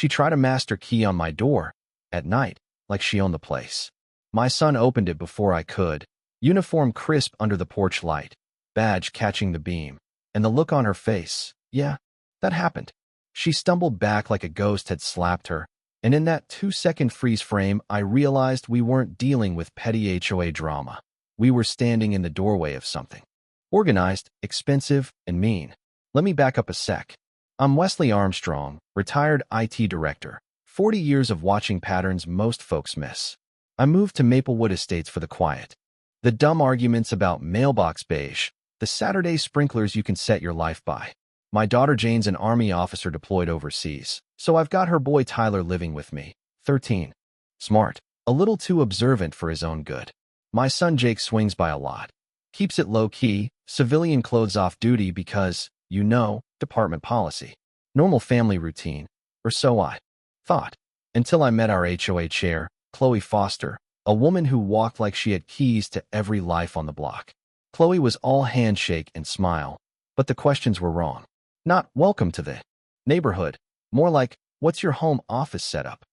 She tried a master key on my door at night, like she owned the place. My son opened it before I could, uniform crisp under the porch light, badge catching the beam, and the look on her face. Yeah, that happened. She stumbled back like a ghost had slapped her, and in that 2-second freeze frame, I realized we weren't dealing with petty HOA drama. We were standing in the doorway of something. Organized, expensive, and mean. Let me back up a sec. I'm Wesley Armstrong, retired IT director. 40 years of watching patterns most folks miss. I moved to Maplewood Estates for the quiet. The dumb arguments about mailbox beige, the Saturday sprinklers you can set your life by. My daughter Jane's an Army officer deployed overseas, so I've got her boy Tyler living with me, 13. Smart, a little too observant for his own good. My son Jake swings by a lot. Keeps it low-key, civilian clothes off duty because, you know, department policy. Normal family routine, or so I thought, until I met our HOA chair, Chloe Foster, a woman who walked like she had keys to every life on the block. Chloe was all handshake and smile, but the questions were wrong. Not welcome to the neighborhood, more like, what's your home office setup?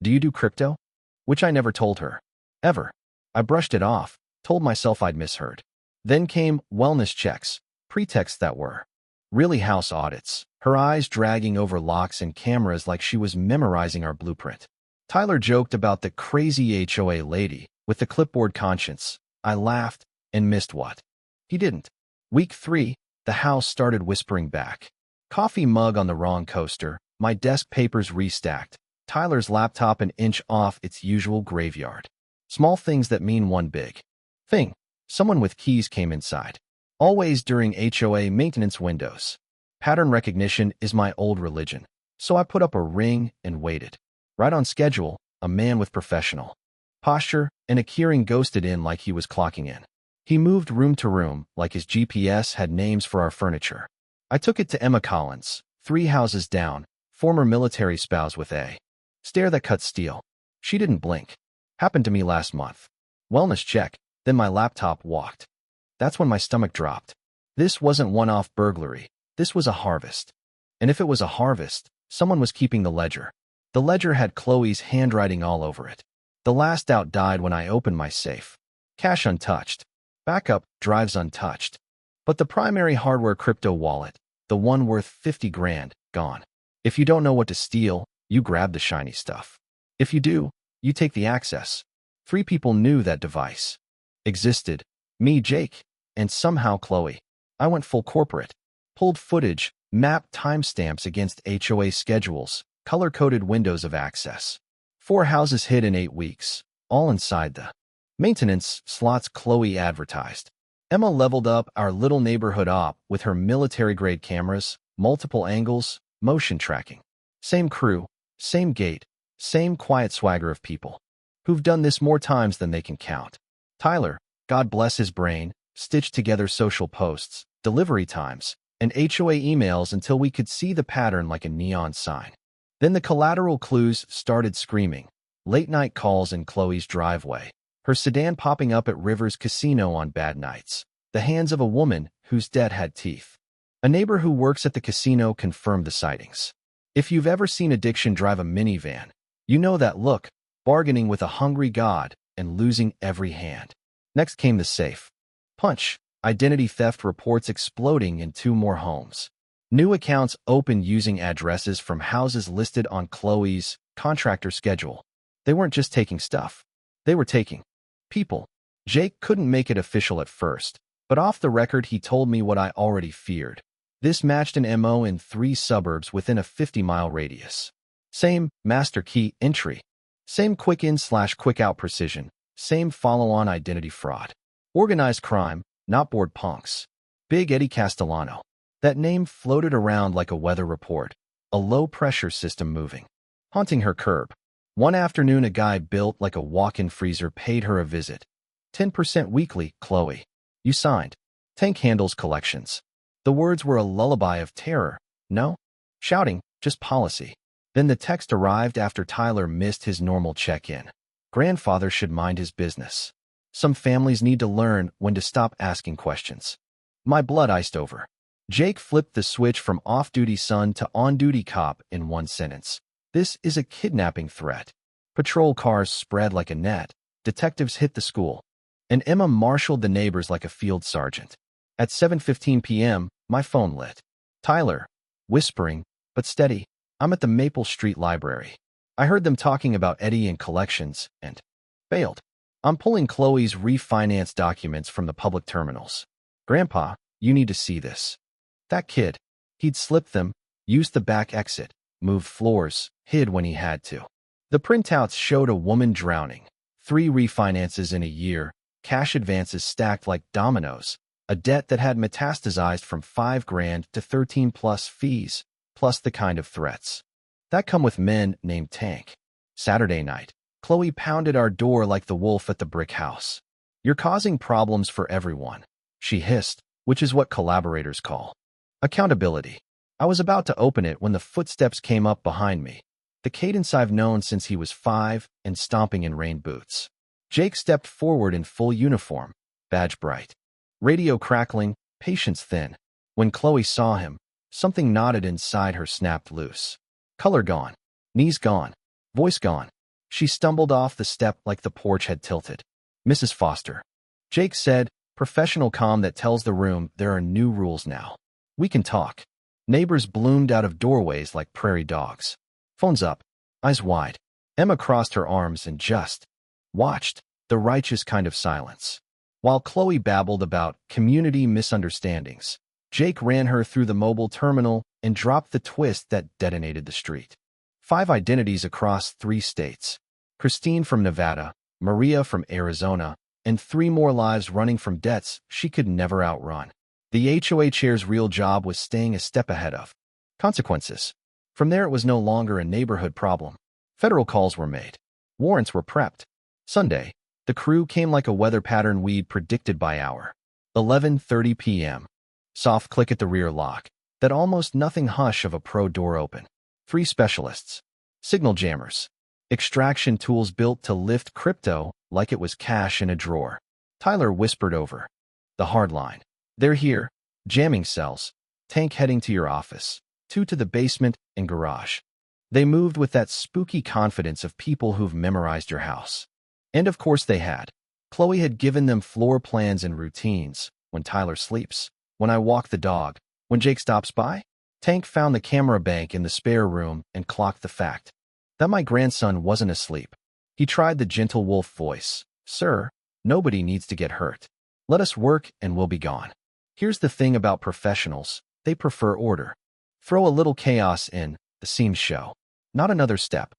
Do you do crypto? Which I never told her. Ever. I brushed it off, told myself I'd misheard. Then came wellness checks, pretexts that were really house audits, her eyes dragging over locks and cameras like she was memorizing our blueprint. Tyler joked about the crazy HOA lady with the clipboard conscience. I laughed and missed what he didn't. Week 3, the house started whispering back. Coffee mug on the wrong coaster, my desk papers restacked, Tyler's laptop an inch off its usual graveyard. Small things that mean one big thing. Someone with keys came inside. Always during HOA maintenance windows. Pattern recognition is my old religion, so I put up a ring and waited. Right on schedule, a man with professional posture and a keyring ghosted in like he was clocking in. He moved room to room like his GPS had names for our furniture. I took it to Emma Collins, 3 houses down, former military spouse with a stare that cut steel. She didn't blink. Happened to me last month. Wellness check, then my laptop walked. That's when my stomach dropped. This wasn't one-off burglary. This was a harvest. And if it was a harvest, someone was keeping the ledger. The ledger had Chloe's handwriting all over it. The last out died when I opened my safe. Cash untouched. Backup drives untouched. But the primary hardware crypto wallet, the one worth 50 grand, gone. If you don't know what to steal, you grab the shiny stuff. If you do, you take the access. 3 people knew that device existed. Me, Jake, and somehow Chloe. I went full corporate. Pulled footage, mapped timestamps against HOA schedules, color-coded windows of access. 4 houses hit in 8 weeks, all inside the maintenance slots Chloe advertised. Emma leveled up our little neighborhood op with her military-grade cameras, multiple angles, motion tracking. Same crew, same gate, same quiet swagger of people who've done this more times than they can count. Tyler, God bless his brain, stitched together social posts, delivery times, and HOA emails until we could see the pattern like a neon sign. Then the collateral clues started screaming. Late-night calls in Chloe's driveway. Her sedan popping up at Rivers Casino on bad nights. The hands of a woman whose debt had teeth. A neighbor who works at the casino confirmed the sightings. If you've ever seen addiction drive a minivan, you know that look, bargaining with a hungry god and losing every hand. Next came the safe. Punch. Identity theft reports exploding in 2 more homes. New accounts opened using addresses from houses listed on Chloe's contractor schedule. They weren't just taking stuff. They were taking people. Jake couldn't make it official at first, but off the record he told me what I already feared. This matched an MO in 3 suburbs within a 50-mile radius. Same master key entry. Same quick in/quick out precision. Same follow-on identity fraud. Organized crime, not bored punks. Big Eddie Castellano. That name floated around like a weather report. A low-pressure system moving. Haunting her curb. One afternoon a guy built like a walk-in freezer paid her a visit. 10% weekly, Chloe. You signed. Tank handles collections. The words were a lullaby of terror. No shouting, just policy. Then the text arrived after Tyler missed his normal check-in. Grandfather should mind his business. Some families need to learn when to stop asking questions. My blood iced over. Jake flipped the switch from off-duty son to on-duty cop in one sentence. This is a kidnapping threat. Patrol cars spread like a net. Detectives hit the school. And Emma marshaled the neighbors like a field sergeant. At 7:15 p.m., my phone lit. Tyler, whispering, but steady, I'm at the Maple Street Library. I heard them talking about Eddie and collections, and failed. I'm pulling Chloe's refinance documents from the public terminals. Grandpa, you need to see this. That kid. He'd slipped them, used the back exit, moved floors, hid when he had to. The printouts showed a woman drowning, 3 refinances in a year, cash advances stacked like dominoes, a debt that had metastasized from $5,000 to 13 plus fees, plus the kind of threats that come with men named Tank. Saturday night, Chloe pounded our door like the wolf at the brick house. You're causing problems for everyone, she hissed, which is what collaborators call accountability. I was about to open it when the footsteps came up behind me, the cadence I've known since he was 5 and stomping in rain boots. Jake stepped forward in full uniform, badge bright. Radio crackling, patience thin. When Chloe saw him, something knotted inside her snapped loose. Color gone, knees gone, voice gone. She stumbled off the step like the porch had tilted. Mrs. Foster. Jake said, professional calm that tells the room there are new rules now. We can talk. Neighbors bloomed out of doorways like prairie dogs. Phones up, eyes wide. Emma crossed her arms and just watched, the righteous kind of silence. While Chloe babbled about community misunderstandings, Jake ran her through the mobile terminal and dropped the twist that detonated the street. 5 identities across 3 states. Christine from Nevada, Maria from Arizona, and 3 more lives running from debts she could never outrun. The HOA chair's real job was staying a step ahead of consequences. From there, it was no longer a neighborhood problem. Federal calls were made. Warrants were prepped. Sunday, the crew came like a weather pattern we'd predicted by hour. 11:30 p.m. Soft click at the rear lock. That almost nothing hush of a pro door open. 3 specialists. Signal jammers. Extraction tools built to lift crypto like it was cash in a drawer. Tyler whispered over the hard line. They're here. Jamming cells. Tank heading to your office. 2 to the basement and garage. They moved with that spooky confidence of people who've memorized your house. And of course they had. Chloe had given them floor plans and routines. When Tyler sleeps. When I walk the dog. When Jake stops by. Tank found the camera bank in the spare room and clocked the fact that my grandson wasn't asleep. He tried the gentle wolf voice. Sir, nobody needs to get hurt. Let us work and we'll be gone. Here's the thing about professionals. They prefer order. Throw a little chaos in, the scenes show. Not another step.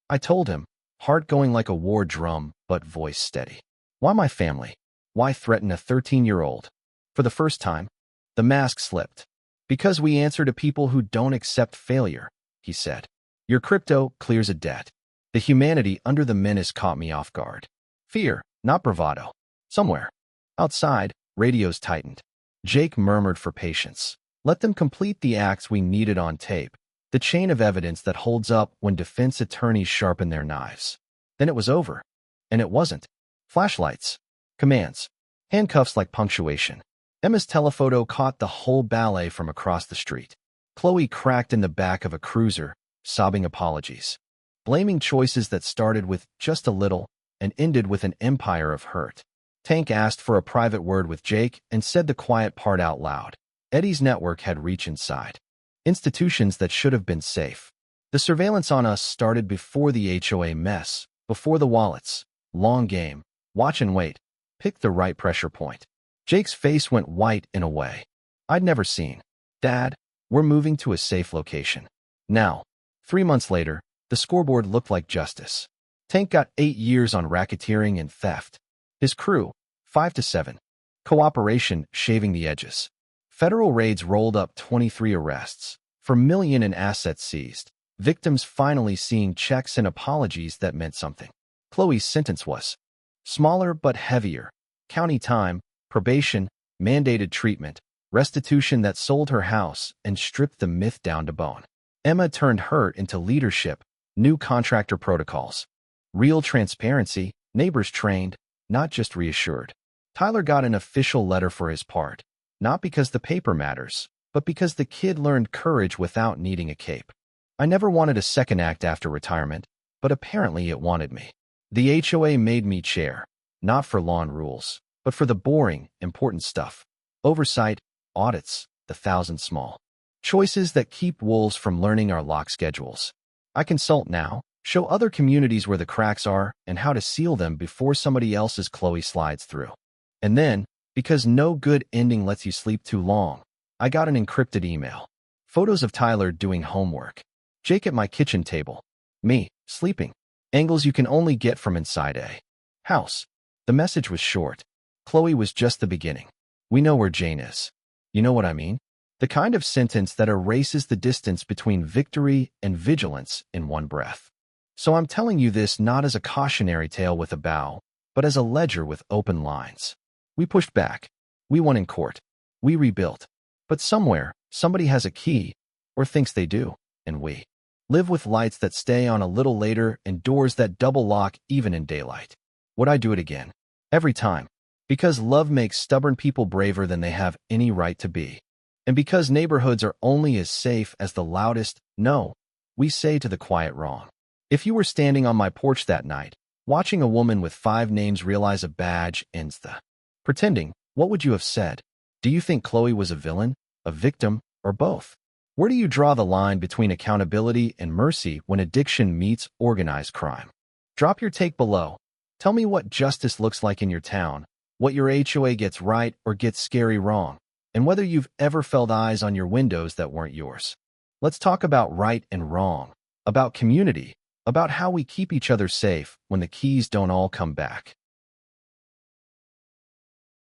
I told him, heart going like a war drum, but voice steady. Why my family? Why threaten a 13-year-old? For the first time, the mask slipped. Because we answer to people who don't accept failure, he said. Your crypto clears a debt. The humanity under the menace caught me off guard. Fear, not bravado. Somewhere outside, radios tightened. Jake murmured for patience. Let them complete the acts we needed on tape, the chain of evidence that holds up when defense attorneys sharpen their knives. Then it was over. And it wasn't. Flashlights. Commands. Handcuffs like punctuation. Emma's telephoto caught the whole ballet from across the street. Chloe cracked in the back of a cruiser, sobbing apologies. Blaming choices that started with just a little and ended with an empire of hurt. Tank asked for a private word with Jake and said the quiet part out loud. Eddie's network had reach inside. Institutions that should have been safe. The surveillance on us started before the HOA mess, before the wallets. Long game. Watch and wait. Pick the right pressure point. Jake's face went white in a way I'd never seen. Dad, we're moving to a safe location. Now, 3 months later, the scoreboard looked like justice. Tank got 8 years on racketeering and theft. His crew, 5 to 7. Cooperation shaving the edges. Federal raids rolled up 23 arrests. For million in assets seized. Victims finally seeing checks and apologies that meant something. Chloe's sentence was smaller but heavier. County time, probation, mandated treatment, restitution that sold her house and stripped the myth down to bone. Emma turned hurt into leadership, new contractor protocols. Real transparency, neighbors trained, not just reassured. Tyler got an official letter for his part, not because the paper matters, but because the kid learned courage without needing a cape. I never wanted a second act after retirement, but apparently it wanted me. The HOA made me chair, not for lawn rules, but for the boring, important stuff. Oversight, audits, the thousand small choices that keep wolves from learning our lock schedules. I consult now, show other communities where the cracks are and how to seal them before somebody else's Chloe slides through. And then, because no good ending lets you sleep too long, I got an encrypted email. Photos of Tyler doing homework. Jake at my kitchen table. Me, sleeping. Angles you can only get from inside a house. The message was short. Chloe was just the beginning. We know where Jane is. You know what I mean? The kind of sentence that erases the distance between victory and vigilance in one breath. So I'm telling you this not as a cautionary tale with a bow, but as a ledger with open lines. We pushed back. We won in court. We rebuilt. But somewhere, somebody has a key, or thinks they do, and we live with lights that stay on a little later and doors that double lock even in daylight. Would I do it again? Every time. Because love makes stubborn people braver than they have any right to be. And because neighborhoods are only as safe as the loudest no we say to the quiet wrong. If you were standing on my porch that night, watching a woman with 5 names realize a badge ends the pretending, what would you have said? Do you think Chloe was a villain, a victim, or both? Where do you draw the line between accountability and mercy when addiction meets organized crime? Drop your take below. Tell me what justice looks like in your town, what your HOA gets right or gets scary wrong, and whether you've ever felt eyes on your windows that weren't yours. Let's talk about right and wrong, about community, about how we keep each other safe when the keys don't all come back.